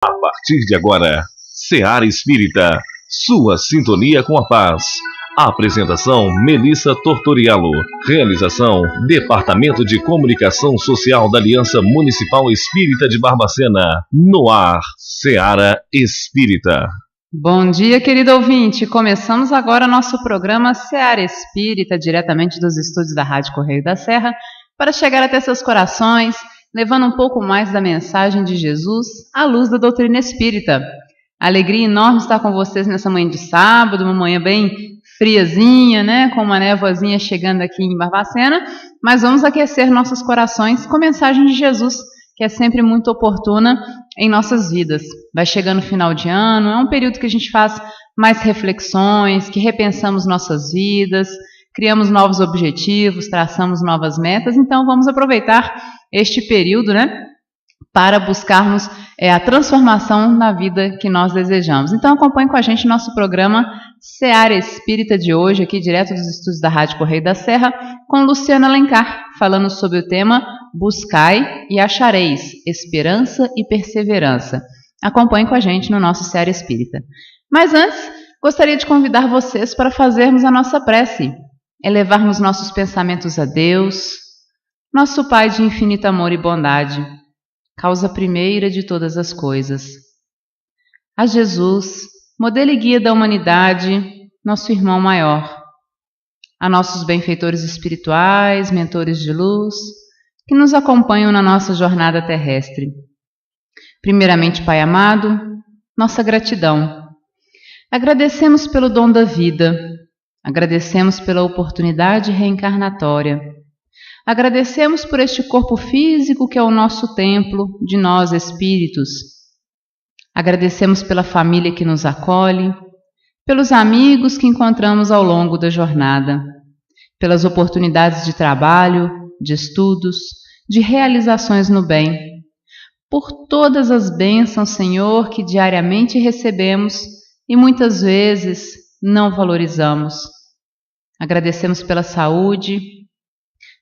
A partir de agora, Seara Espírita, sua sintonia com a paz. Apresentação: Melissa Tortoriello. Realização: Departamento de Comunicação Social da Aliança Municipal Espírita de Barbacena. No ar, Seara Espírita. Bom dia, querido ouvinte. Começamos agora nosso programa Seara Espírita, diretamente dos estúdios da Rádio Correio da Serra, para chegar até seus corações, levando um pouco mais da mensagem de Jesus à luz da doutrina espírita. Alegria enorme estar com vocês nessa manhã de sábado, uma manhã bem friazinha, né, com uma névoazinha chegando aqui em Barbacena, mas vamos aquecer nossos corações com a mensagem de Jesus, que é sempre muito oportuna em nossas vidas. Vai chegando o final de ano, é um período que a gente faz mais reflexões, que repensamos nossas vidas, criamos novos objetivos, traçamos novas metas, então vamos aproveitar este período, né, para buscarmos a transformação na vida que nós desejamos. Então acompanhe com a gente nosso programa Seara Espírita de hoje, aqui direto dos estúdios da Rádio Correio da Serra, com Luciana Alencar, falando sobre o tema Buscai e achareis, esperança e perseverança. Acompanhe com a gente no nosso Seara Espírita. Mas antes, gostaria de convidar vocês para fazermos a nossa prece, elevarmos nossos pensamentos a Deus, nosso Pai de infinito amor e bondade, causa primeira de todas as coisas. A Jesus, modelo e guia da humanidade, nosso irmão maior. A nossos benfeitores espirituais, mentores de luz, que nos acompanham na nossa jornada terrestre. Primeiramente, Pai amado, nossa gratidão. Agradecemos pelo dom da vida, agradecemos pela oportunidade reencarnatória. Agradecemos por este corpo físico que é o nosso templo de nós espíritos. Agradecemos pela família que nos acolhe, pelos amigos que encontramos ao longo da jornada, pelas oportunidades de trabalho, de estudos, de realizações no bem, por todas as bênçãos, Senhor, que diariamente recebemos e muitas vezes não valorizamos. Agradecemos pela saúde,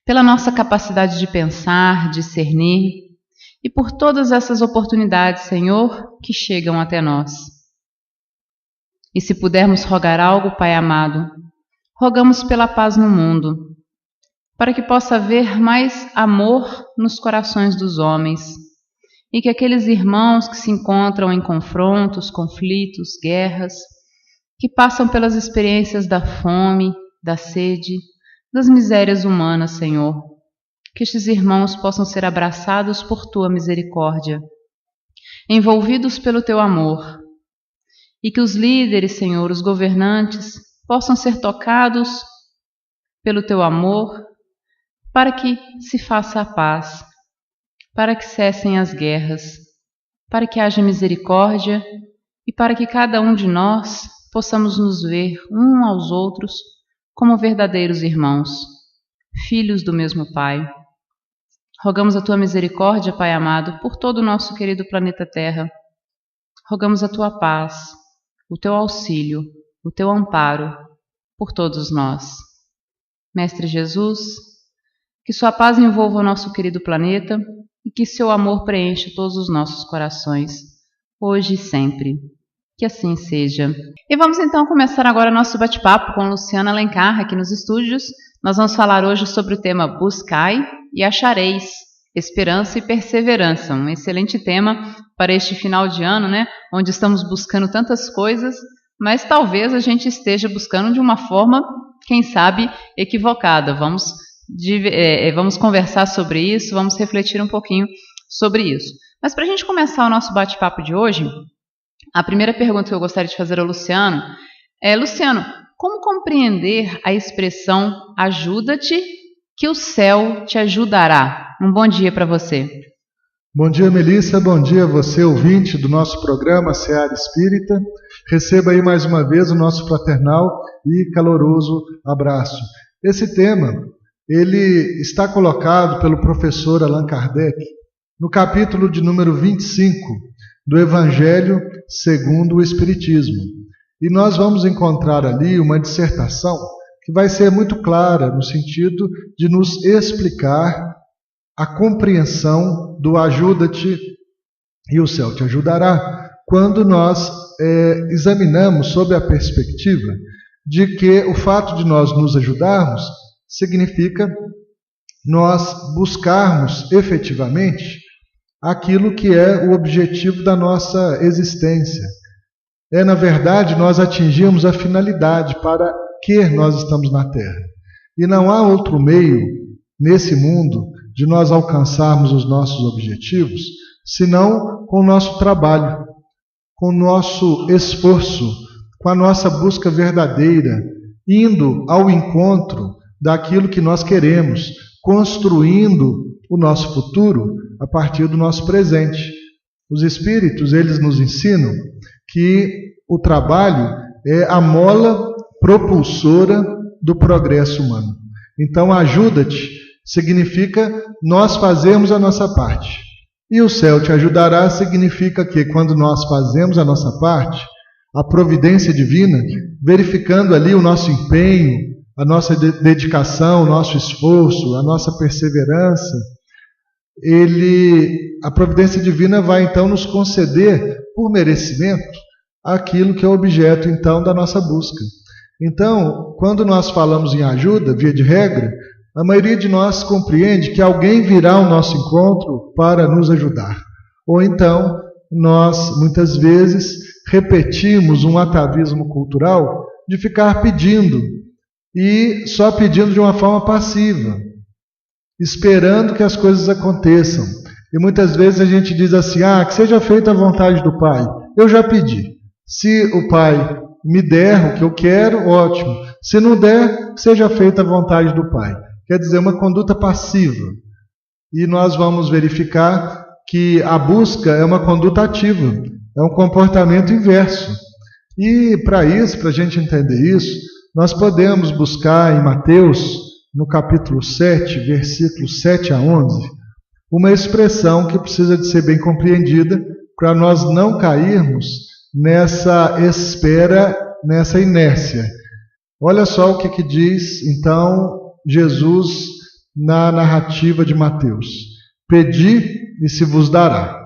pela nossa capacidade de pensar, discernir, e por todas essas oportunidades, Senhor, que chegam até nós. E se pudermos rogar algo, Pai amado, rogamos pela paz no mundo, para que possa haver mais amor nos corações dos homens, e que aqueles irmãos que se encontram em confrontos, conflitos, guerras, que passam pelas experiências da fome, da sede, das misérias humanas, Senhor, que estes irmãos possam ser abraçados por Tua misericórdia, envolvidos pelo Teu amor, e que os líderes, Senhor, os governantes, possam ser tocados pelo Teu amor, para que se faça a paz, para que cessem as guerras, para que haja misericórdia e para que cada um de nós possamos nos ver uns aos outros como verdadeiros irmãos, filhos do mesmo Pai. Rogamos a Tua misericórdia, Pai amado, por todo o nosso querido planeta Terra. Rogamos a Tua paz, o Teu auxílio, o Teu amparo por todos nós. Mestre Jesus, que Sua paz envolva o nosso querido planeta e que Seu amor preencha todos os nossos corações, hoje e sempre. Que assim seja. E vamos então começar agora nosso bate-papo com Luciana Alencar aqui nos estúdios. Nós vamos falar hoje sobre o tema Buscai e achareis, esperança e perseverança. Um excelente tema para este final de ano, né? Onde estamos buscando tantas coisas, mas talvez a gente esteja buscando de uma forma, quem sabe, equivocada. Vamos conversar sobre isso, vamos refletir um pouquinho sobre isso. Mas para a gente começar o nosso bate-papo de hoje, a primeira pergunta que eu gostaria de fazer ao Luciano é: Luciano, como compreender a expressão ajuda-te que o céu te ajudará? Um bom dia para você. Bom dia, Melissa, bom dia a você, ouvinte do nosso programa Seara Espírita. Receba aí mais uma vez o nosso fraternal e caloroso abraço. Esse tema, ele está colocado pelo professor Allan Kardec no capítulo de número 25 do Evangelho segundo o Espiritismo. E nós vamos encontrar ali uma dissertação que vai ser muito clara no sentido de nos explicar a compreensão do ajuda-te E o céu te ajudará quando nós examinamos sob a perspectiva de que o fato de nós nos ajudarmos significa nós buscarmos efetivamente aquilo que é o objetivo da nossa existência. Na verdade, nós atingirmos a finalidade para que nós estamos na Terra. E não há outro meio nesse mundo de nós alcançarmos os nossos objetivos, senão com o nosso trabalho, com o nosso esforço, com a nossa busca verdadeira, indo ao encontro daquilo que nós queremos, construindo o nosso futuro a partir do nosso presente. Os espíritos, eles nos ensinam que o trabalho é a mola propulsora do progresso humano. Então, ajuda-te significa nós fazermos a nossa parte. E o céu te ajudará significa que quando nós fazemos a nossa parte, a providência divina, verificando ali o nosso empenho, a nossa dedicação, o nosso esforço, a nossa perseverança, a providência divina vai então nos conceder, por merecimento, aquilo que é objeto então da nossa busca. Então, quando nós falamos em ajuda, via de regra, a maioria de nós compreende que alguém virá ao nosso encontro para nos ajudar. Ou então, nós muitas vezes repetimos um atavismo cultural de ficar pedindo, e só pedindo de uma forma passiva, esperando que as coisas aconteçam. E muitas vezes a gente diz assim, que seja feita a vontade do Pai. Eu já pedi. Se o Pai me der o que eu quero, ótimo. Se não der, seja feita a vontade do Pai. Quer dizer, uma conduta passiva. E nós vamos verificar que a busca é uma conduta ativa, é um comportamento inverso. E para isso, para a gente entender isso, nós podemos buscar em Mateus, no capítulo 7, versículos 7 a 11, uma expressão que precisa de ser bem compreendida para nós não cairmos nessa espera, nessa inércia. Olha só o que diz, então, Jesus na narrativa de Mateus. Pedi e se vos dará.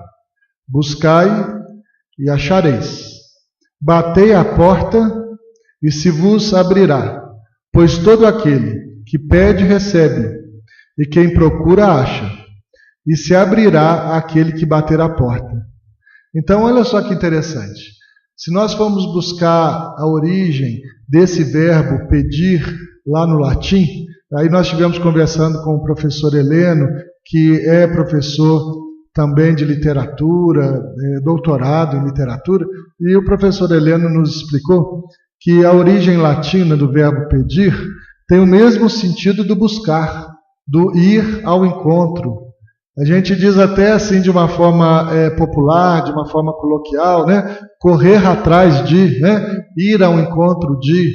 Buscai e achareis. Batei à porta e se vos abrirá. Pois todo aquele que pede, recebe, e quem procura, acha. E se abrirá àquele que bater à porta. Então, olha só que interessante. Se nós formos buscar a origem desse verbo pedir lá no latim, aí nós estivemos conversando com o professor Heleno, que é professor também de literatura, doutorado em literatura, e o professor Heleno nos explicou que a origem latina do verbo pedir tem o mesmo sentido do buscar, do ir ao encontro. A gente diz até assim de uma forma popular, de uma forma coloquial, né? Correr atrás de, né? Ir ao encontro de,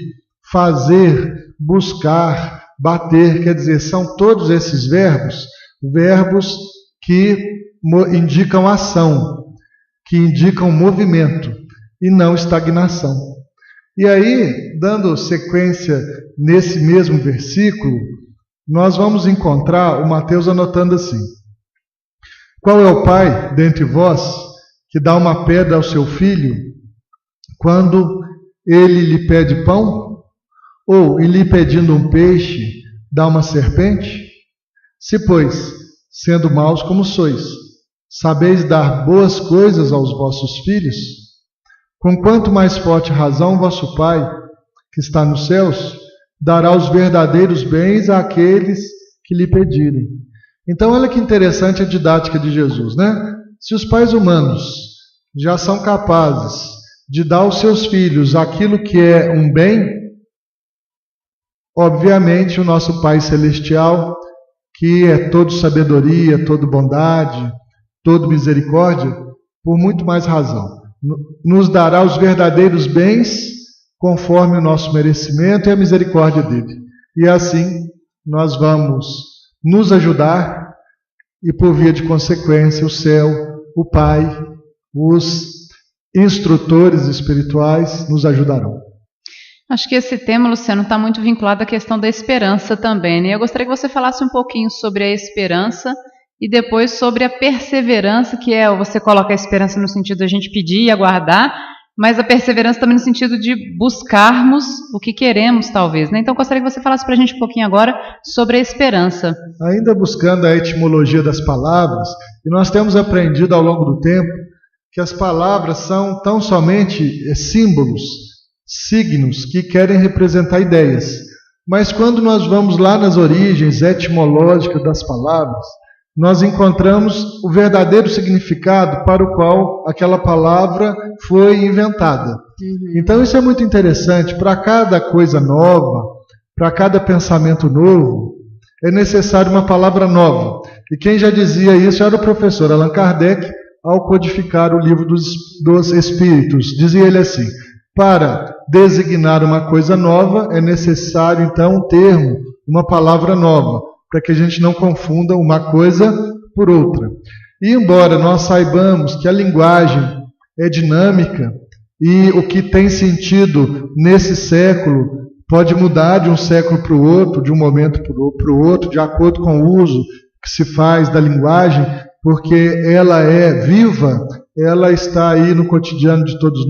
fazer, buscar, bater. Quer dizer, são todos esses verbos que indicam ação, que indicam movimento e não estagnação. E aí, dando sequência nesse mesmo versículo, nós vamos encontrar o Mateus anotando assim: qual é o pai dentre vós que dá uma pedra ao seu filho quando ele lhe pede pão? Ou, em lhe pedindo um peixe, dá uma serpente? Se, pois, sendo maus como sois, sabeis dar boas coisas aos vossos filhos, com quanto mais forte razão vosso Pai, que está nos céus, dará os verdadeiros bens àqueles que lhe pedirem. Então, olha que interessante a didática de Jesus, né? Se os pais humanos já são capazes de dar aos seus filhos aquilo que é um bem, obviamente o nosso Pai Celestial, que é todo sabedoria, todo bondade, todo misericórdia, por muito mais razão, nos dará os verdadeiros bens conforme o nosso merecimento e a misericórdia dele. E assim nós vamos nos ajudar e, por via de consequência, o céu, o Pai, os instrutores espirituais nos ajudarão. Acho que esse tema, Luciano, está muito vinculado à questão da esperança também, né? Eu gostaria que você falasse um pouquinho sobre a esperança e depois sobre a perseverança, que é, você coloca a esperança no sentido de a gente pedir e aguardar, mas a perseverança também no sentido de buscarmos o que queremos, talvez, né? Então, gostaria que você falasse para a gente um pouquinho agora sobre a esperança. Ainda buscando a etimologia das palavras, e nós temos aprendido ao longo do tempo que as palavras são tão somente símbolos, signos que querem representar ideias. Mas quando nós vamos lá nas origens etimológicas das palavras, nós encontramos o verdadeiro significado para o qual aquela palavra foi inventada. Então isso é muito interessante. Para cada coisa nova, para cada pensamento novo, é necessário uma palavra nova. E quem já dizia isso era o professor Allan Kardec, ao codificar o livro dos Espíritos. Dizia ele assim: para designar uma coisa nova, é necessário então um termo, uma palavra nova, para que a gente não confunda uma coisa por outra. E embora nós saibamos que a linguagem é dinâmica e o que tem sentido nesse século pode mudar de um século para o outro, de um momento para o outro, de acordo com o uso que se faz da linguagem, porque ela é viva, ela está aí no cotidiano de todos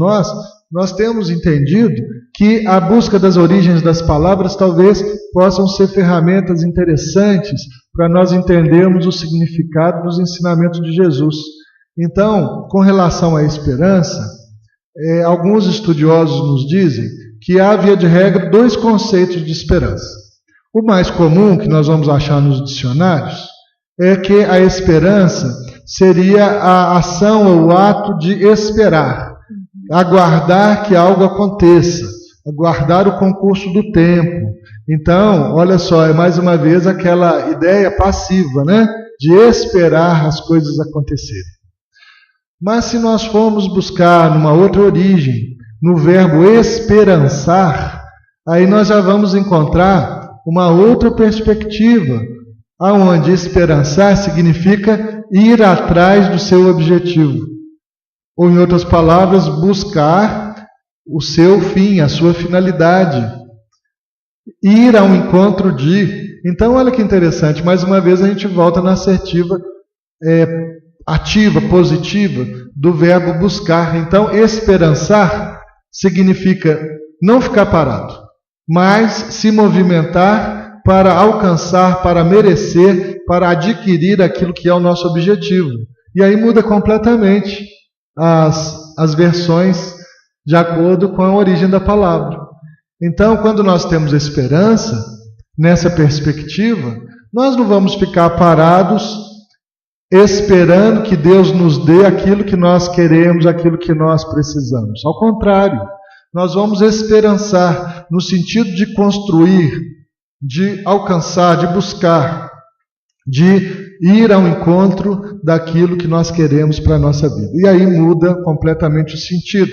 nós temos entendido que a busca das origens das palavras talvez possam ser ferramentas interessantes para nós entendermos o significado dos ensinamentos de Jesus. Então, com relação à esperança, alguns estudiosos nos dizem que há, via de regra, 2 conceitos de esperança. O mais comum, que nós vamos achar nos dicionários, é que a esperança seria a ação ou o ato de esperar, aguardar que algo aconteça, aguardar o concurso do tempo. Então, olha só, é mais uma vez aquela ideia passiva, né? De esperar as coisas acontecerem. Mas se nós formos buscar numa outra origem, no verbo esperançar, aí nós já vamos encontrar uma outra perspectiva, aonde esperançar significa ir atrás do seu objetivo. Ou, em outras palavras, buscar o seu fim, a sua finalidade. Ir ao encontro de. Então, olha que interessante, mais uma vez a gente volta na assertiva ativa, positiva, do verbo buscar. Então, esperançar significa não ficar parado, mas se movimentar para alcançar, para merecer, para adquirir aquilo que é o nosso objetivo. E aí muda completamente as versões de acordo com a origem da palavra. Então, quando nós temos esperança, nessa perspectiva, nós não vamos ficar parados esperando que Deus nos dê aquilo que nós queremos, aquilo que nós precisamos. Ao contrário, nós vamos esperançar no sentido de construir, de alcançar, de buscar, de ir ao encontro daquilo que nós queremos para a nossa vida. E aí muda completamente o sentido.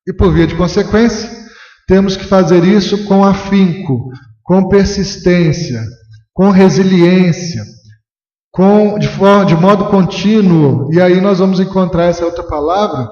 E por via de consequência, temos que fazer isso com afinco, com persistência, com resiliência, de modo contínuo. E aí nós vamos encontrar essa outra palavra,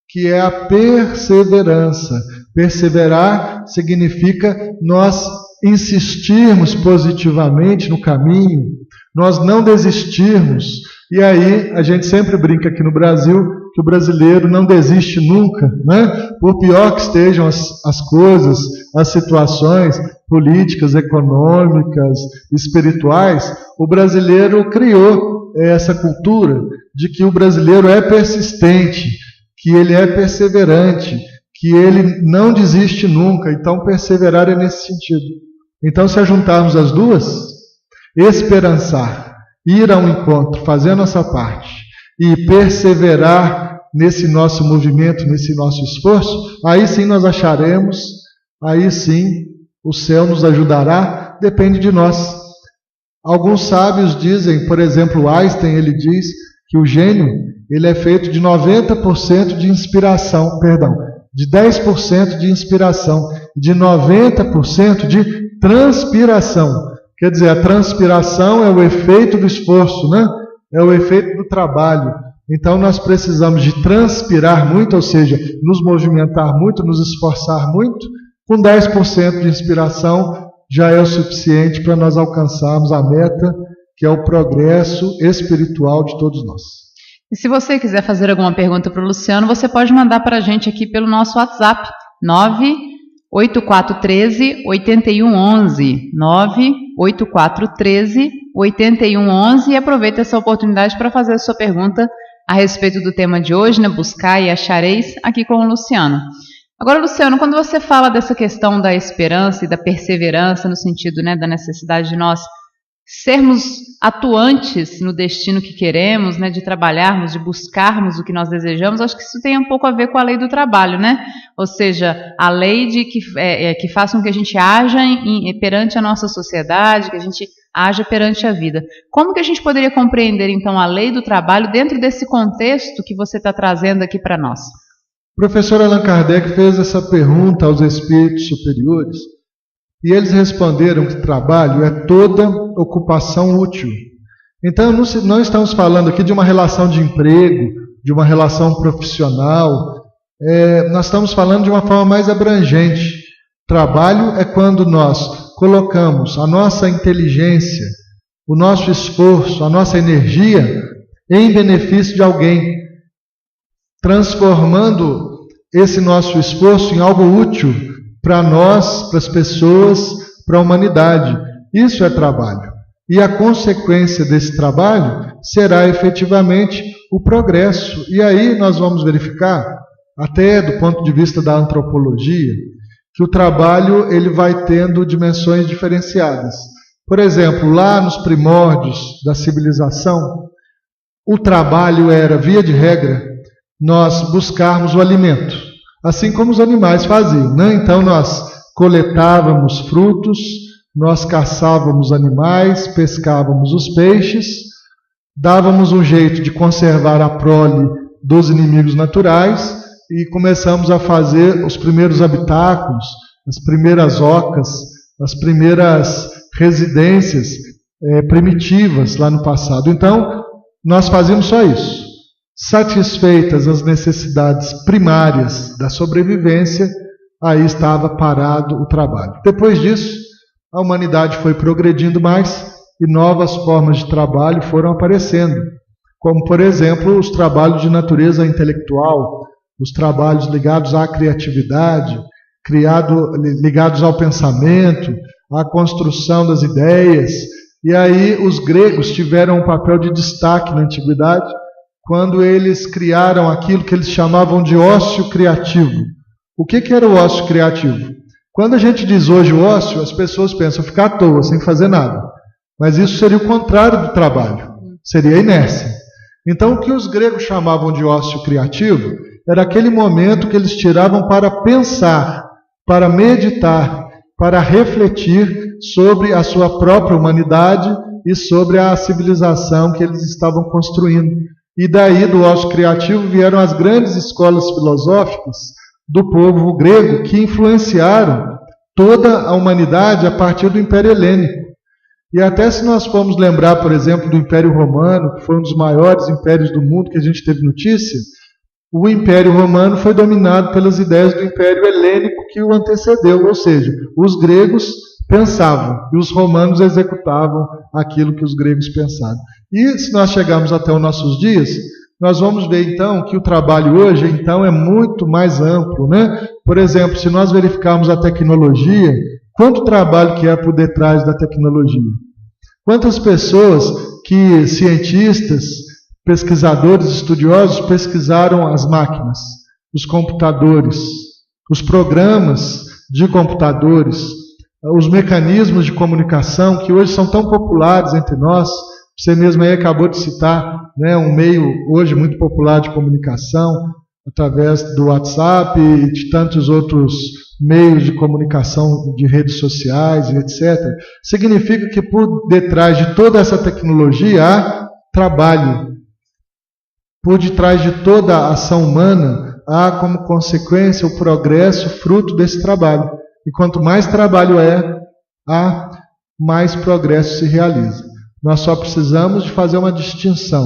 que é a perseverança. Perseverar significa nós insistirmos positivamente no caminho, nós não desistirmos. E aí a gente sempre brinca aqui no Brasil que o brasileiro não desiste nunca, né? Por pior que estejam as coisas, as situações políticas, econômicas, espirituais, o brasileiro criou essa cultura de que o brasileiro é persistente, que ele é perseverante, que ele não desiste nunca. Então perseverar é nesse sentido. Então, se juntarmos as duas, esperançar, ir ao encontro, fazer a nossa parte e perseverar nesse nosso movimento, nesse nosso esforço, aí sim nós acharemos, aí sim o céu nos ajudará, depende de nós. Alguns sábios dizem, por exemplo, Einstein, ele diz que o gênio ele é feito de 90% de inspiração, de 10% de inspiração, de 90% de transpiração. Quer dizer, a transpiração é o efeito do esforço, né? É o efeito do trabalho. Então nós precisamos de transpirar muito, ou seja, nos movimentar muito, nos esforçar muito. Com 10% de inspiração já é o suficiente para nós alcançarmos a meta, que é o progresso espiritual de todos nós. E se você quiser fazer alguma pergunta para o Luciano, você pode mandar para a gente aqui pelo nosso WhatsApp, 98413-8111, 98413-8111, e aproveita essa oportunidade para fazer a sua pergunta a respeito do tema de hoje, né? Buscar e achareis, aqui com o Luciano. Agora, Luciano, quando você fala dessa questão da esperança e da perseverança, no sentido, né, da necessidade de nós sermos atuantes no destino que queremos, né, de trabalharmos, de buscarmos o que nós desejamos, acho que isso tem um pouco a ver com a lei do trabalho, né? Ou seja, a lei de que faça com que a gente haja perante a nossa sociedade, que a gente haja perante a vida. Como que a gente poderia compreender, então, a lei do trabalho dentro desse contexto que você está trazendo aqui para nós? O professor Allan Kardec fez essa pergunta aos espíritos superiores, e eles responderam que trabalho é toda ocupação útil. Então, não estamos falando aqui de uma relação de emprego, de uma relação profissional, nós estamos falando de uma forma mais abrangente. Trabalho é quando nós colocamos a nossa inteligência, o nosso esforço, a nossa energia em benefício de alguém, transformando esse nosso esforço em algo útil para nós, para as pessoas, para a humanidade. Isso é trabalho. E a consequência desse trabalho será efetivamente o progresso. E aí nós vamos verificar, até do ponto de vista da antropologia, que o trabalho ele vai tendo dimensões diferenciadas. Por exemplo, lá nos primórdios da civilização, o trabalho era, via de regra, nós buscarmos o alimento. Assim como os animais faziam, né? Então nós coletávamos frutos, nós caçávamos animais, pescávamos os peixes, dávamos um jeito de conservar a prole dos inimigos naturais e começamos a fazer os primeiros habitáculos, as primeiras ocas, as primeiras residências primitivas lá no passado. Então nós fazíamos só isso. Satisfeitas as necessidades primárias da sobrevivência, aí estava parado o trabalho. Depois disso, a humanidade foi progredindo mais e novas formas de trabalho foram aparecendo, como, por exemplo, os trabalhos de natureza intelectual, os trabalhos ligados à criatividade, ligados ao pensamento, à construção das ideias. E aí os gregos tiveram um papel de destaque na antiguidade, quando eles criaram aquilo que eles chamavam de ócio criativo. O que era o ócio criativo? Quando a gente diz hoje o ócio, as pessoas pensam ficar à toa, sem fazer nada. Mas isso seria o contrário do trabalho, seria a inércia. Então o que os gregos chamavam de ócio criativo era aquele momento que eles tiravam para pensar, para meditar, para refletir sobre a sua própria humanidade e sobre a civilização que eles estavam construindo. E daí, do ócio criativo, vieram as grandes escolas filosóficas do povo grego que influenciaram toda a humanidade a partir do Império Helênico. E até se nós formos lembrar, por exemplo, do Império Romano, que foi um dos maiores impérios do mundo que a gente teve notícia, o Império Romano foi dominado pelas ideias do Império Helênico que o antecedeu, ou seja, os gregos pensavam e os romanos executavam aquilo que os gregos pensavam. E se nós chegarmos até os nossos dias, nós vamos ver então que o trabalho hoje então é muito mais amplo, né? Por exemplo, se nós verificarmos a tecnologia, quanto trabalho que é por detrás da tecnologia? Quantas pessoas que cientistas, pesquisadores, estudiosos pesquisaram as máquinas, os computadores, os programas de computadores, os mecanismos de comunicação que hoje são tão populares entre nós. Você mesmo aí acabou de citar, né, um meio hoje muito popular de comunicação, através do WhatsApp e de tantos outros meios de comunicação de redes sociais e etc. Significa que por detrás de toda essa tecnologia há trabalho. Por detrás de toda a ação humana há como consequência o progresso fruto desse trabalho. E quanto mais trabalho há, mais progresso se realiza. Nós só precisamos de fazer uma distinção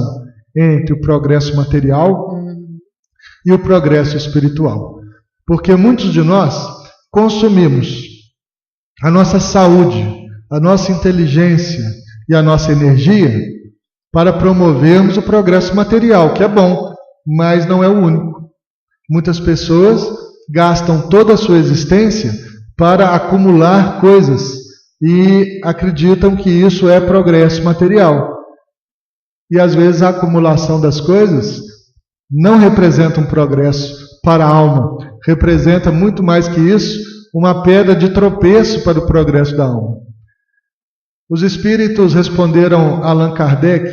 entre o progresso material e o progresso espiritual. Porque muitos de nós consumimos a nossa saúde, a nossa inteligência e a nossa energia para promovermos o progresso material, que é bom, mas não é o único. Muitas pessoas gastam toda a sua existência para acumular coisas e acreditam que isso é progresso material. E às vezes a acumulação das coisas não representa um progresso para a alma, representa muito mais que isso, uma pedra de tropeço para o progresso da alma. Os espíritos responderam a Allan Kardec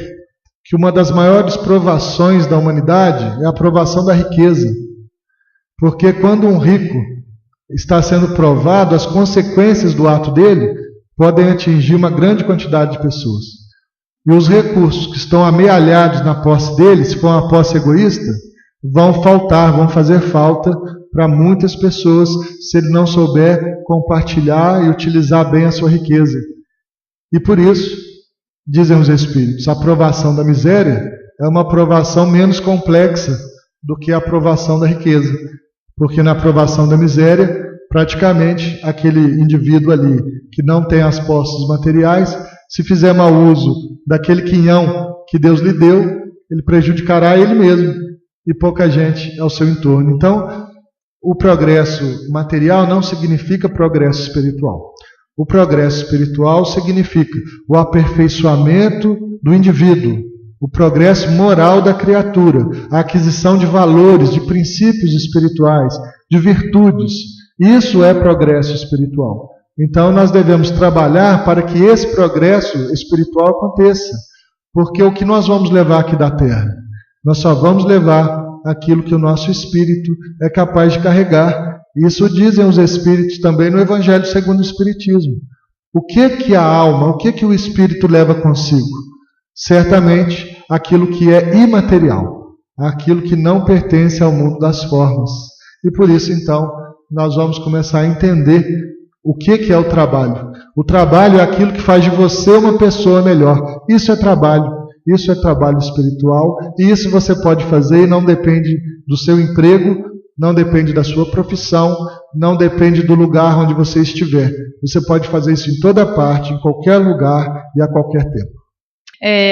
que uma das maiores provações da humanidade é a provação da riqueza. Porque quando um rico está sendo provado, as consequências do ato dele podem atingir uma grande quantidade de pessoas. E os recursos que estão amealhados na posse dele, se for uma posse egoísta, vão faltar, vão fazer falta para muitas pessoas se ele não souber compartilhar e utilizar bem a sua riqueza. E por isso, dizem os espíritos, a provação da miséria é uma provação menos complexa do que a provação da riqueza. Porque na provação da miséria, praticamente aquele indivíduo ali que não tem as posses materiais, se fizer mau uso daquele quinhão que Deus lhe deu, ele prejudicará ele mesmo e pouca gente ao seu entorno. Então, o progresso material não significa progresso espiritual. O progresso espiritual significa o aperfeiçoamento do indivíduo, o progresso moral da criatura, a aquisição de valores, de princípios espirituais, de virtudes. Isso é progresso espiritual. Então nós devemos trabalhar para que esse progresso espiritual aconteça. Porque o que nós vamos levar aqui da Terra? Nós só vamos levar aquilo que o nosso espírito é capaz de carregar. Isso dizem os espíritos também no Evangelho segundo o Espiritismo. O que a alma, o que o espírito leva consigo? Certamente aquilo que é imaterial, aquilo que não pertence ao mundo das formas. E por isso, então, nós vamos começar a entender o que é o trabalho. O trabalho é aquilo que faz de você uma pessoa melhor. Isso é trabalho espiritual, e isso você pode fazer e não depende do seu emprego, não depende da sua profissão, não depende do lugar onde você estiver. Você pode fazer isso em toda parte, em qualquer lugar e a qualquer tempo.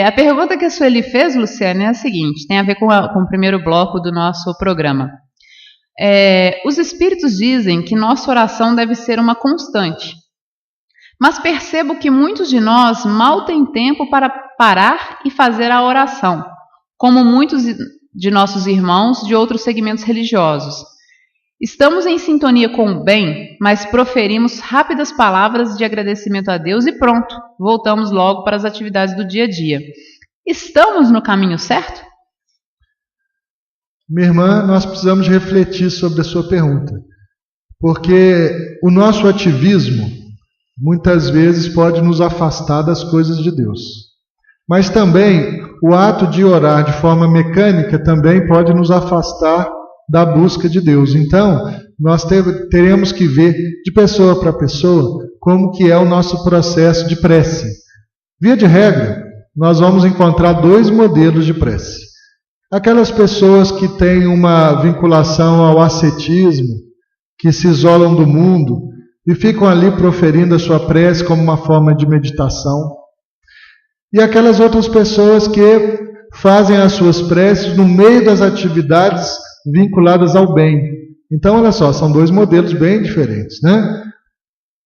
A pergunta que a Sueli fez, Luciana, é a seguinte, tem a ver com o primeiro bloco do nosso programa. Os espíritos dizem que nossa oração deve ser uma constante, mas percebo que muitos de nós mal têm tempo para parar e fazer a oração, como muitos de nossos irmãos de outros segmentos religiosos. Estamos em sintonia com o bem, mas proferimos rápidas palavras de agradecimento a Deus e pronto, voltamos logo para as atividades do dia a dia. Estamos no caminho certo? Minha irmã, nós precisamos refletir sobre a sua pergunta, porque o nosso ativismo muitas vezes pode nos afastar das coisas de Deus. Mas também o ato de orar de forma mecânica também pode nos afastar da busca de Deus. Então, nós teremos que ver de pessoa para pessoa como que é o nosso processo de prece. Via de regra, nós vamos encontrar dois modelos de prece. Aquelas pessoas que têm uma vinculação ao ascetismo, que se isolam do mundo e ficam ali proferindo a sua prece como uma forma de meditação. E aquelas outras pessoas que fazem as suas preces no meio das atividades vinculadas ao bem. Então, olha só, são dois modelos bem diferentes, né?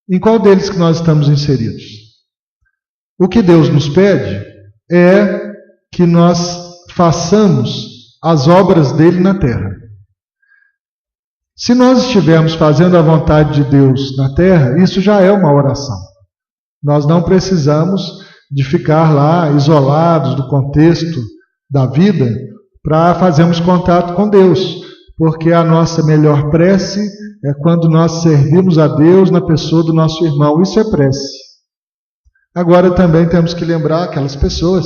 Em qual deles que nós estamos inseridos? O que Deus nos pede é que nós façamos as obras dele na terra. Se nós estivermos fazendo a vontade de Deus na terra, isso já é uma oração. Nós não precisamos de ficar lá isolados do contexto da vida para fazermos contato com Deus, porque a nossa melhor prece é quando nós servimos a Deus na pessoa do nosso irmão. Isso é prece. Agora também temos que lembrar aquelas pessoas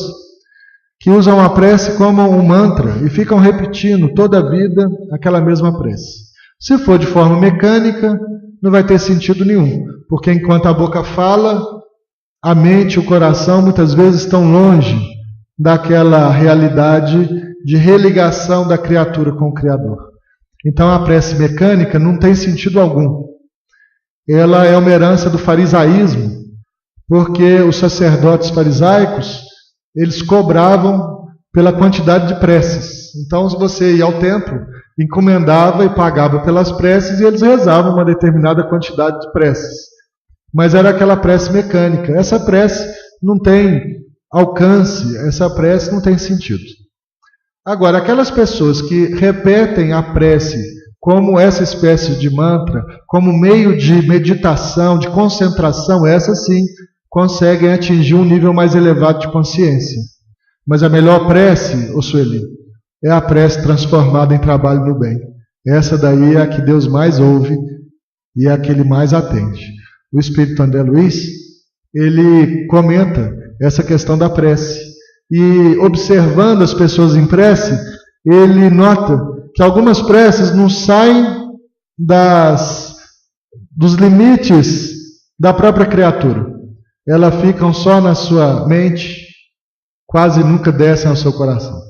que usam a prece como um mantra e ficam repetindo toda a vida aquela mesma prece. Se for de forma mecânica, não vai ter sentido nenhum, porque enquanto a boca fala, a mente e o coração muitas vezes estão longe daquela realidade de religação da criatura com o Criador. Então a prece mecânica não tem sentido algum. Ela é uma herança do farisaísmo, porque os sacerdotes farisaicos, eles cobravam pela quantidade de preces. Então, se você ia ao templo, encomendava e pagava pelas preces, e eles rezavam uma determinada quantidade de preces. Mas era aquela prece mecânica. Essa prece não tem alcance, essa prece não tem sentido. Agora, aquelas pessoas que repetem a prece como essa espécie de mantra, como meio de meditação, de concentração, essas sim conseguem atingir um nível mais elevado de consciência. Mas a melhor prece, ô Sueli, é a prece transformada em trabalho no bem. Essa daí é a que Deus mais ouve e é a que Ele mais atende. O Espírito André Luiz, ele comenta essa questão da prece. E observando as pessoas em prece, ele nota que algumas preces não saem dos limites da própria criatura. Elas ficam só na sua mente, quase nunca descem ao seu coração.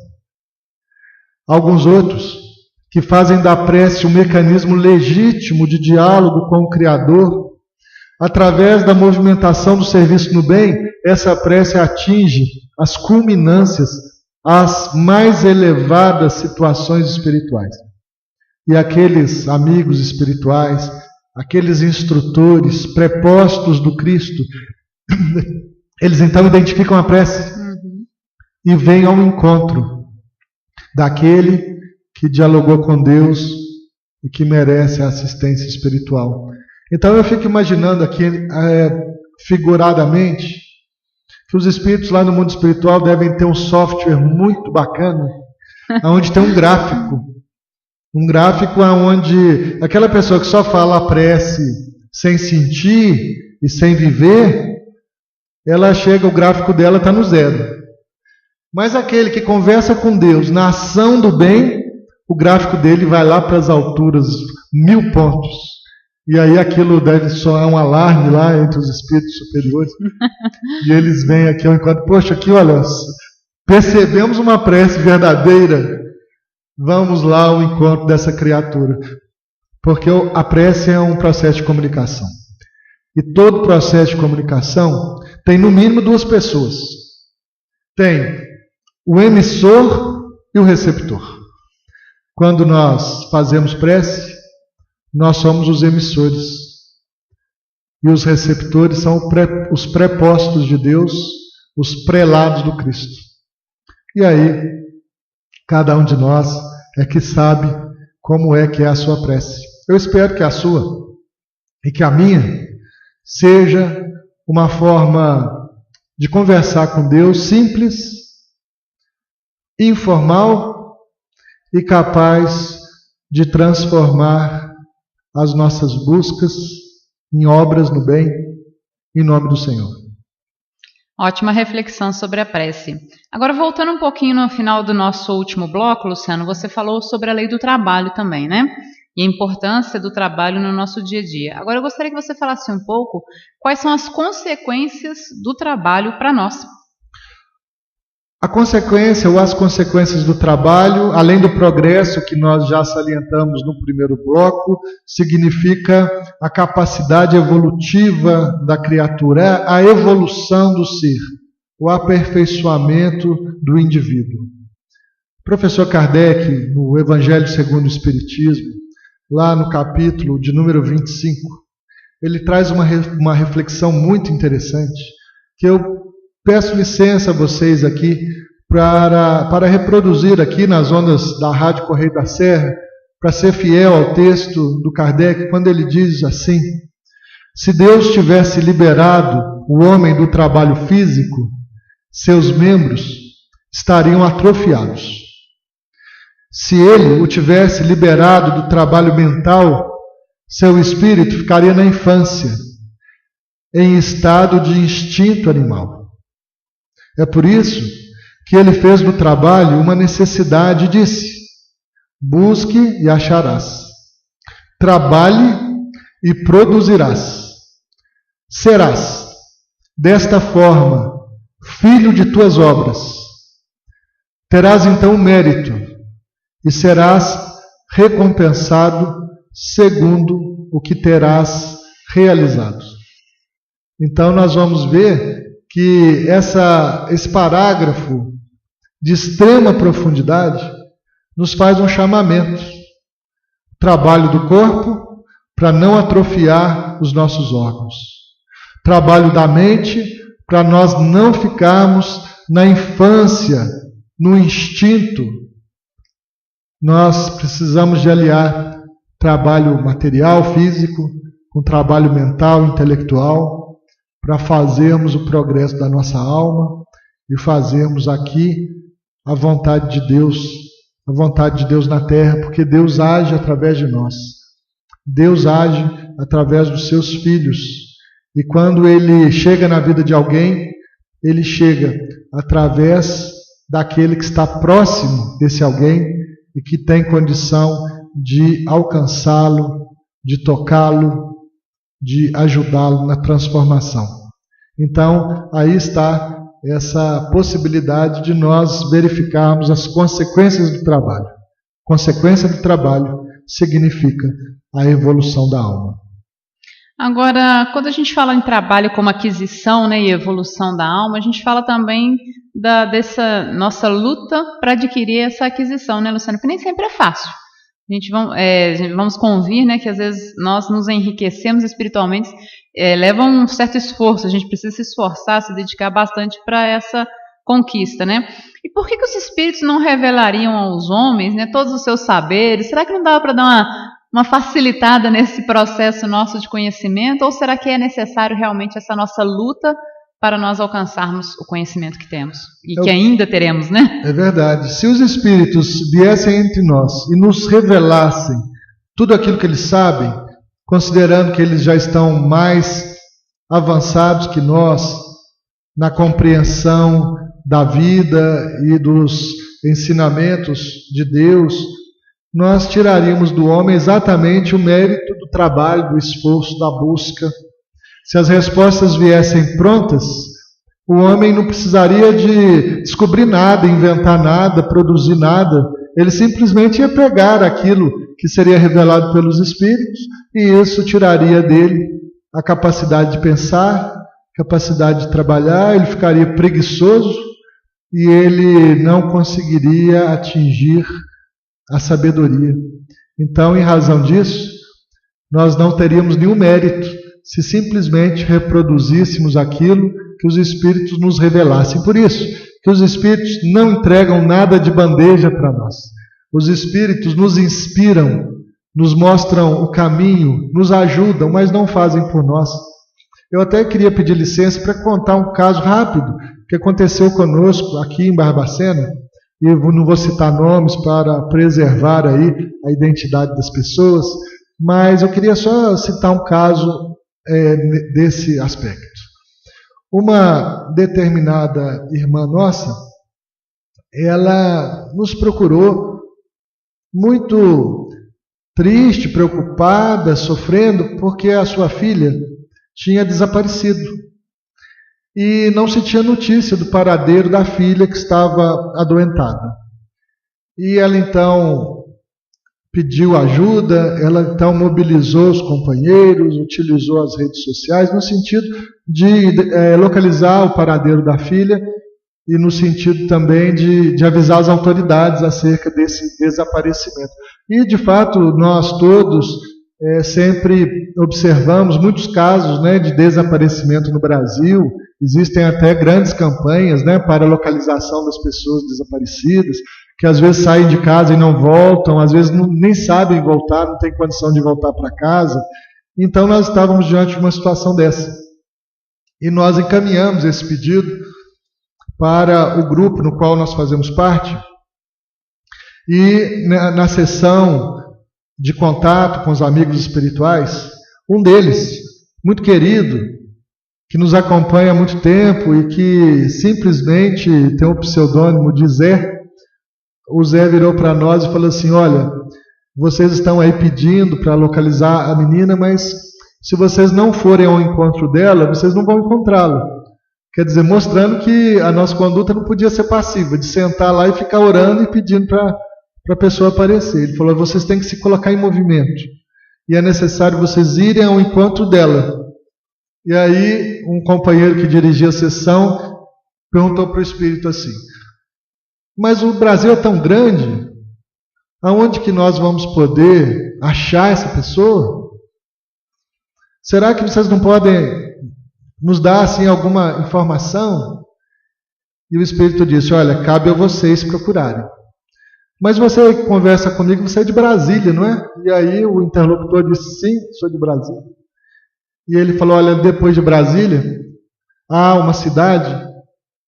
Alguns outros, que fazem da prece um mecanismo legítimo de diálogo com o Criador, através da movimentação do serviço no bem, essa prece atinge as culminâncias, as mais elevadas situações espirituais. E aqueles amigos espirituais, aqueles instrutores prepostos do Cristo, eles então identificam a prece e vêm ao encontro daquele que dialogou com Deus e que merece a assistência espiritual. Então eu fico imaginando aqui, figuradamente, que os espíritos lá no mundo espiritual devem ter um software muito bacana, onde tem um gráfico onde aquela pessoa que só fala a prece sem sentir e sem viver, ela chega, o gráfico dela está no 0. Mas aquele que conversa com Deus na ação do bem, o gráfico dele vai lá para as alturas, 1000 pontos. E aí aquilo deve soar um alarme lá entre os espíritos superiores. E eles vêm aqui ao encontro. Poxa, aqui olha, percebemos uma prece verdadeira. Vamos lá ao encontro dessa criatura. Porque a prece é um processo de comunicação. E todo processo de comunicação tem no mínimo 2 pessoas. Tem o emissor e o receptor. Quando nós fazemos prece, nós somos os emissores. E os receptores são os prepostos de Deus, os prelados do Cristo. E aí, cada um de nós é que sabe como é que é a sua prece. Eu espero que a sua e que a minha seja uma forma de conversar com Deus simples, informal e capaz de transformar as nossas buscas em obras no bem, em nome do Senhor. Ótima reflexão sobre a prece. Agora, voltando um pouquinho no final do nosso último bloco, Luciano, você falou sobre a lei do trabalho também, né? E a importância do trabalho no nosso dia a dia. Agora, eu gostaria que você falasse um pouco quais são as consequências do trabalho para nós. A consequência ou as consequências do trabalho, além do progresso que nós já salientamos no primeiro bloco, significa a capacidade evolutiva da criatura, a evolução do ser, o aperfeiçoamento do indivíduo. O professor Kardec, no Evangelho segundo o Espiritismo, lá no capítulo de número 25, ele traz uma reflexão muito interessante, que eu peço licença a vocês aqui para reproduzir aqui nas ondas da Rádio Correio da Serra, para ser fiel ao texto do Kardec, quando ele diz assim: se Deus tivesse liberado o homem do trabalho físico, seus membros estariam atrofiados. Se ele o tivesse liberado do trabalho mental, seu espírito ficaria na infância, em estado de instinto animal. É por isso que ele fez do trabalho uma necessidade e disse: busque e acharás, trabalhe e produzirás, serás, desta forma, filho de tuas obras. Terás então o mérito e serás recompensado segundo o que terás realizado. Então nós vamos ver que esse parágrafo de extrema profundidade nos faz um chamamento. Trabalho do corpo para não atrofiar os nossos órgãos. Trabalho da mente para nós não ficarmos na infância, no instinto. Nós precisamos de aliar trabalho material, físico, com trabalho mental, intelectual, para fazermos o progresso da nossa alma e fazermos aqui a vontade de Deus na terra, porque Deus age através de nós. Deus age através dos seus filhos. E quando Ele chega na vida de alguém, Ele chega através daquele que está próximo desse alguém e que tem condição de alcançá-lo, de tocá-lo, de ajudá-lo na transformação. Então, aí está essa possibilidade de nós verificarmos as consequências do trabalho. Consequência do trabalho significa a evolução da alma. Agora, quando a gente fala em trabalho como aquisição, né, e evolução da alma, a gente fala também dessa nossa luta para adquirir essa aquisição, né, Luciano? Que nem sempre é fácil. Vamos convir, né, que às vezes nós nos enriquecemos espiritualmente, leva um certo esforço, a gente precisa se esforçar, se dedicar bastante para essa conquista, né? E por que os espíritos não revelariam aos homens, né, todos os seus saberes? Será que não dava para dar uma facilitada nesse processo nosso de conhecimento, ou será que é necessário realmente essa nossa luta para nós alcançarmos o conhecimento que temos e que ainda teremos, né? É verdade. Se os espíritos viessem entre nós e nos revelassem tudo aquilo que eles sabem, considerando que eles já estão mais avançados que nós na compreensão da vida e dos ensinamentos de Deus, nós tiraríamos do homem exatamente o mérito do trabalho, do esforço, da busca. Se as respostas viessem prontas, o homem não precisaria de descobrir nada, inventar nada, produzir nada. Ele simplesmente ia pegar aquilo que seria revelado pelos espíritos e isso tiraria dele a capacidade de pensar, capacidade de trabalhar, ele ficaria preguiçoso e ele não conseguiria atingir a sabedoria. Então, em razão disso, nós não teríamos nenhum mérito se simplesmente reproduzíssemos aquilo que os espíritos nos revelassem. Por isso, que os espíritos não entregam nada de bandeja para nós. Os espíritos nos inspiram, nos mostram o caminho, nos ajudam, mas não fazem por nós. Eu até queria pedir licença para contar um caso rápido que aconteceu conosco aqui em Barbacena. E eu não vou citar nomes para preservar aí a identidade das pessoas, mas eu queria só citar um caso desse aspecto. Uma determinada irmã nossa, ela nos procurou muito triste, preocupada, sofrendo, porque a sua filha tinha desaparecido. E não se tinha notícia do paradeiro da filha que estava adoentada. E ela então pediu ajuda, ela então mobilizou os companheiros, utilizou as redes sociais no sentido de localizar o paradeiro da filha e no sentido também de avisar as autoridades acerca desse desaparecimento. E de fato nós todos sempre observamos muitos casos, né, de desaparecimento no Brasil. Existem até grandes campanhas, né, para a localização das pessoas desaparecidas, que às vezes saem de casa e não voltam, às vezes nem sabem voltar, não têm condição de voltar para casa. Então nós estávamos diante de uma situação dessa. E nós encaminhamos esse pedido para o grupo no qual nós fazemos parte. E na sessão de contato com os amigos espirituais, um deles, muito querido, que nos acompanha há muito tempo e que simplesmente tem o pseudônimo de Zé, o Zé virou para nós e falou assim: olha, vocês estão aí pedindo para localizar a menina, mas se vocês não forem ao encontro dela, vocês não vão encontrá-la. Quer dizer, mostrando que a nossa conduta não podia ser passiva, de sentar lá e ficar orando e pedindo para a pessoa aparecer. Ele falou: vocês têm que se colocar em movimento e é necessário vocês irem ao encontro dela. E aí um companheiro que dirigia a sessão perguntou para o espírito assim: mas o Brasil é tão grande, aonde que nós vamos poder achar essa pessoa? Será que vocês não podem nos dar assim alguma informação? E o espírito disse: olha, cabe a vocês procurarem. Mas você conversa comigo, você é de Brasília, não é? E aí o interlocutor disse: sim, sou de Brasília. E ele falou: olha, depois de Brasília, há uma cidade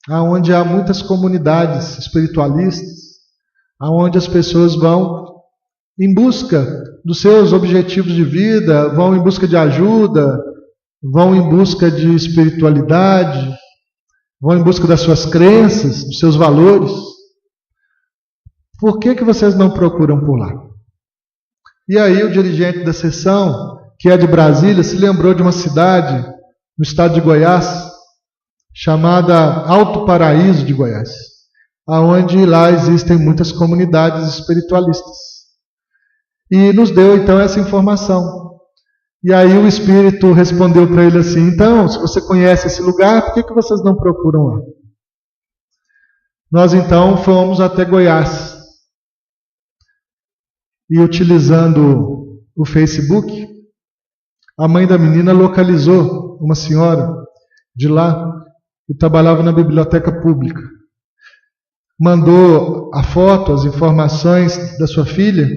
onde há muitas comunidades espiritualistas, onde as pessoas vão em busca dos seus objetivos de vida, vão em busca de ajuda, vão em busca de espiritualidade, vão em busca das suas crenças, dos seus valores. Por que vocês não procuram por lá? E aí o dirigente da sessão, que é de Brasília, se lembrou de uma cidade no estado de Goiás, chamada Alto Paraíso de Goiás, aonde lá existem muitas comunidades espiritualistas. E nos deu então essa informação. E aí o espírito respondeu para ele assim: então, se você conhece esse lugar, por que vocês não procuram lá? Nós então fomos até Goiás. E utilizando o Facebook, a mãe da menina localizou uma senhora de lá que trabalhava na biblioteca pública. Mandou a foto, as informações da sua filha,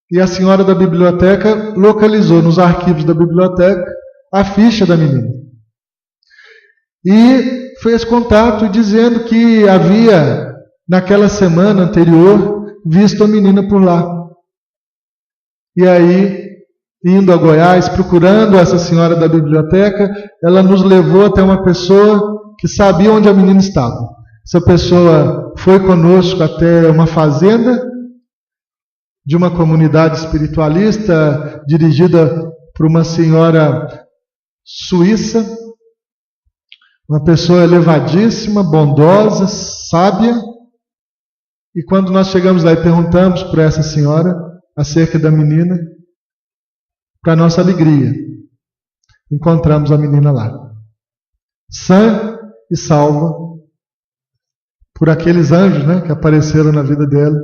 e a senhora da biblioteca localizou nos arquivos da biblioteca a ficha da menina. E fez contato dizendo que havia, naquela semana anterior, visto a menina por lá. E aí, indo a Goiás, procurando essa senhora da biblioteca, ela nos levou até uma pessoa que sabia onde a menina estava. Essa pessoa foi conosco até uma fazenda de uma comunidade espiritualista dirigida por uma senhora suíça, uma pessoa elevadíssima, bondosa, sábia. E quando nós chegamos lá e perguntamos para essa senhora acerca da menina, para nossa alegria, encontramos a menina lá, sã e salva por aqueles anjos, né, que apareceram na vida dela.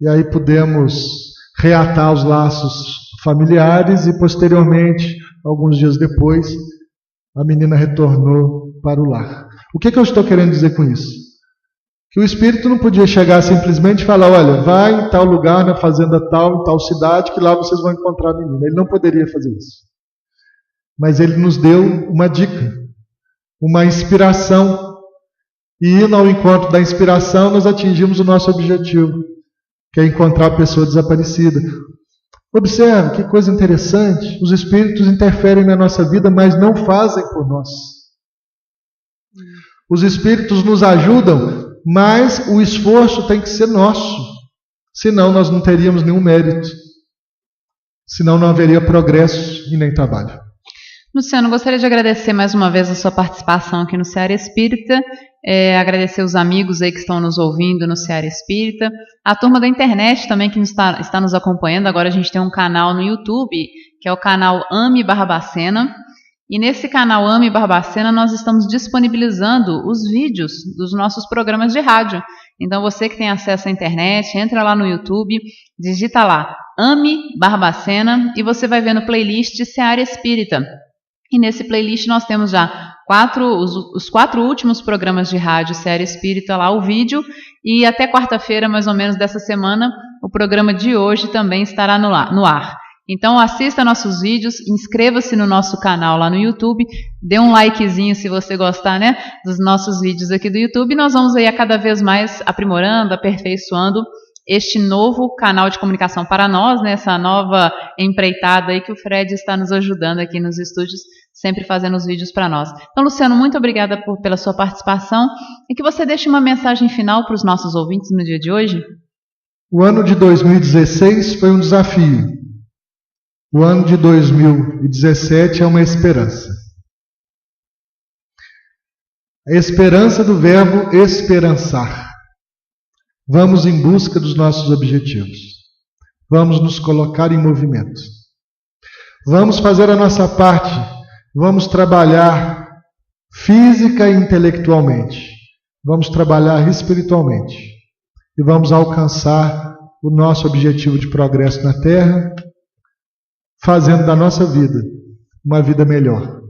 E aí pudemos reatar os laços familiares e posteriormente, alguns dias depois, a menina retornou para o lar. O que eu estou querendo dizer com isso? Que o espírito não podia chegar simplesmente e falar: olha, vai em tal lugar, na fazenda tal, em tal cidade, que lá vocês vão encontrar a menina. Ele não poderia fazer isso. Mas ele nos deu uma dica, uma inspiração. E indo ao encontro da inspiração, nós atingimos o nosso objetivo, que é encontrar a pessoa desaparecida. Observe que coisa interessante: os espíritos interferem na nossa vida, mas não fazem por nós. Os espíritos nos ajudam, mas o esforço tem que ser nosso. Senão nós não teríamos nenhum mérito. Senão não haveria progresso e nem trabalho. Luciano, gostaria de agradecer mais uma vez a sua participação aqui no Seara Espírita, agradecer os amigos aí que estão nos ouvindo no Seara Espírita, a turma da internet também que está nos acompanhando. Agora a gente tem um canal no YouTube, que é o canal Ame Barbacena, e nesse canal Ame Barbacena nós estamos disponibilizando os vídeos dos nossos programas de rádio. Então você que tem acesso à internet, entra lá no YouTube, digita lá Ame Barbacena e você vai ver no playlist Seara Espírita. E nesse playlist nós temos já os 4 últimos programas de rádio Seara Espírita lá, o vídeo, e até quarta-feira, mais ou menos dessa semana, o programa de hoje também estará no ar. Então assista nossos vídeos, inscreva-se no nosso canal lá no YouTube, dê um likezinho se você gostar, né, dos nossos vídeos aqui do YouTube. Nós vamos aí a cada vez mais aprimorando, aperfeiçoando este novo canal de comunicação para nós, né, essa nova empreitada aí que o Fred está nos ajudando aqui nos estúdios, sempre fazendo os vídeos para nós. Então, Luciano, muito obrigada pela sua participação e que você deixe uma mensagem final para os nossos ouvintes no dia de hoje. O ano de 2016 foi um desafio. O ano de 2017 é uma esperança. A esperança do verbo esperançar. Vamos em busca dos nossos objetivos. Vamos nos colocar em movimento. Vamos fazer a nossa parte. Vamos trabalhar física e intelectualmente. Vamos trabalhar espiritualmente. E vamos alcançar o nosso objetivo de progresso na Terra, fazendo da nossa vida uma vida melhor,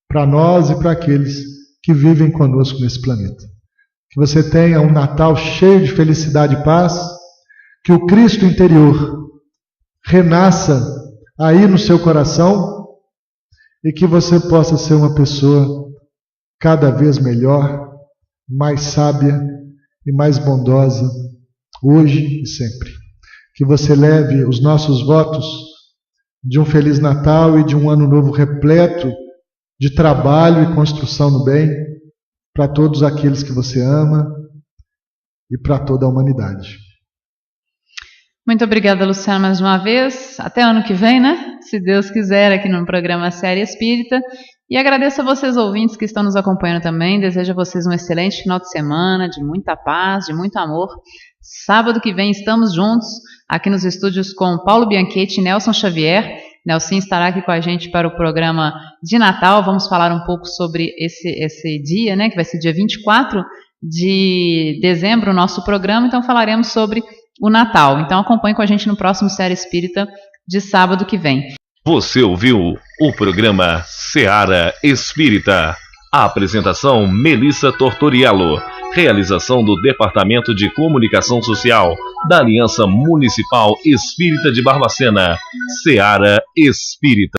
para nós e para aqueles que vivem conosco nesse planeta. Que você tenha um Natal cheio de felicidade e paz, que o Cristo interior renasça aí no seu coração e que você possa ser uma pessoa cada vez melhor, mais sábia e mais bondosa, hoje e sempre. Que você leve os nossos votos de um Feliz Natal e de um Ano Novo repleto de trabalho e construção no bem para todos aqueles que você ama e para toda a humanidade. Muito obrigada, Luciano, mais uma vez. Até ano que vem, né? Se Deus quiser, aqui no programa Seara Espírita. E agradeço a vocês, ouvintes, que estão nos acompanhando também. Desejo a vocês um excelente final de semana, de muita paz, de muito amor. Sábado que vem estamos juntos, aqui nos estúdios com Paulo Bianchetti e Nelson Xavier. Nelson estará aqui com a gente para o programa de Natal. Vamos falar um pouco sobre esse dia, né? Que vai ser dia 24 de dezembro, o nosso programa. Então falaremos sobre o Natal. Então acompanhe com a gente no próximo Seara Espírita de sábado que vem. Você ouviu o programa Seara Espírita. A apresentação Melissa Tortoriello. Realização do Departamento de Comunicação Social da Aliança Municipal Espírita de Barbacena. Seara Espírita.